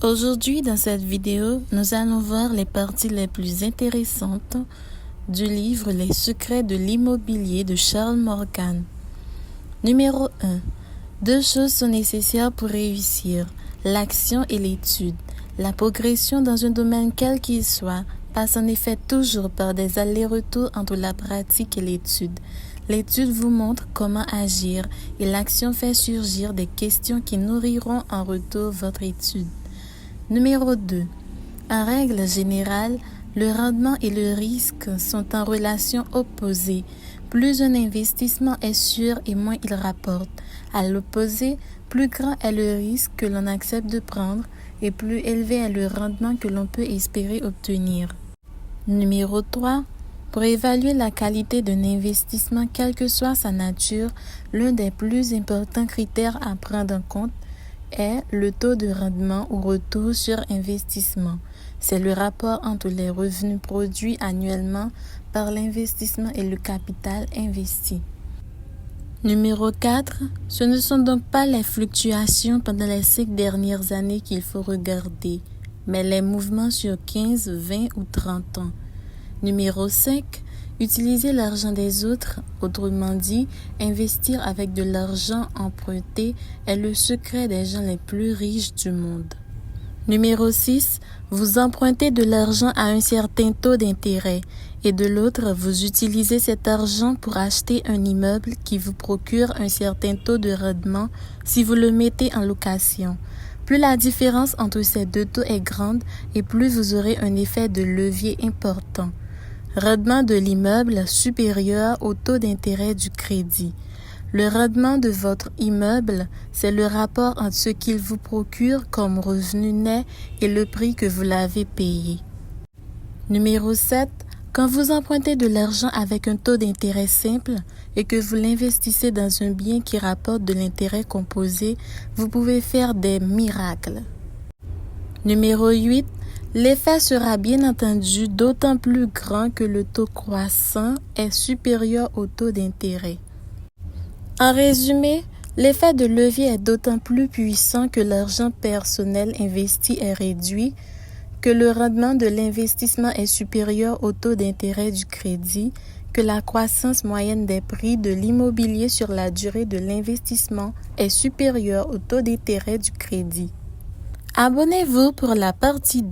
Aujourd'hui, dans cette vidéo, nous allons voir les parties les plus intéressantes du livre Les secrets de l'immobilier de Charles Morgan. Numéro 1. Deux choses sont nécessaires pour réussir, l'action et l'étude. La progression dans un domaine quel qu'il soit passe en effet toujours par des allers-retours entre la pratique et l'étude. L'étude vous montre comment agir et l'action fait surgir des questions qui nourriront en retour votre étude. Numéro 2. En règle générale, le rendement et le risque sont en relation opposée. Plus un investissement est sûr et moins il rapporte. À l'opposé, plus grand est le risque que l'on accepte de prendre et plus élevé est le rendement que l'on peut espérer obtenir. Numéro 3. Pour évaluer la qualité d'un investissement, quelle que soit sa nature, l'un des plus importants critères à prendre en compte est le taux de rendement ou retour sur investissement. C'est le rapport entre les revenus produits annuellement par l'investissement et le capital investi. Numéro 4. Ce ne sont donc pas les fluctuations pendant les 5 dernières années qu'il faut regarder, mais les mouvements sur 15, 20 ou 30 ans. Numéro 5. Utiliser l'argent des autres, autrement dit, investir avec de l'argent emprunté est le secret des gens les plus riches du monde. Numéro 6. Vous empruntez de l'argent à un certain taux d'intérêt et de l'autre, vous utilisez cet argent pour acheter un immeuble qui vous procure un certain taux de rendement si vous le mettez en location. Plus la différence entre ces deux taux est grande et plus vous aurez un effet de levier important. Rendement de l'immeuble supérieur au taux d'intérêt du crédit. Le rendement de votre immeuble, c'est le rapport entre ce qu'il vous procure comme revenu net et le prix que vous l'avez payé. Numéro 7. Quand vous empruntez de l'argent avec un taux d'intérêt simple et que vous l'investissez dans un bien qui rapporte de l'intérêt composé, vous pouvez faire des miracles. Numéro 8. L'effet sera bien entendu d'autant plus grand que le taux croissant est supérieur au taux d'intérêt. En résumé, l'effet de levier est d'autant plus puissant que l'argent personnel investi est réduit, que le rendement de l'investissement est supérieur au taux d'intérêt du crédit, que la croissance moyenne des prix de l'immobilier sur la durée de l'investissement est supérieure au taux d'intérêt du crédit. Abonnez-vous pour la partie 2.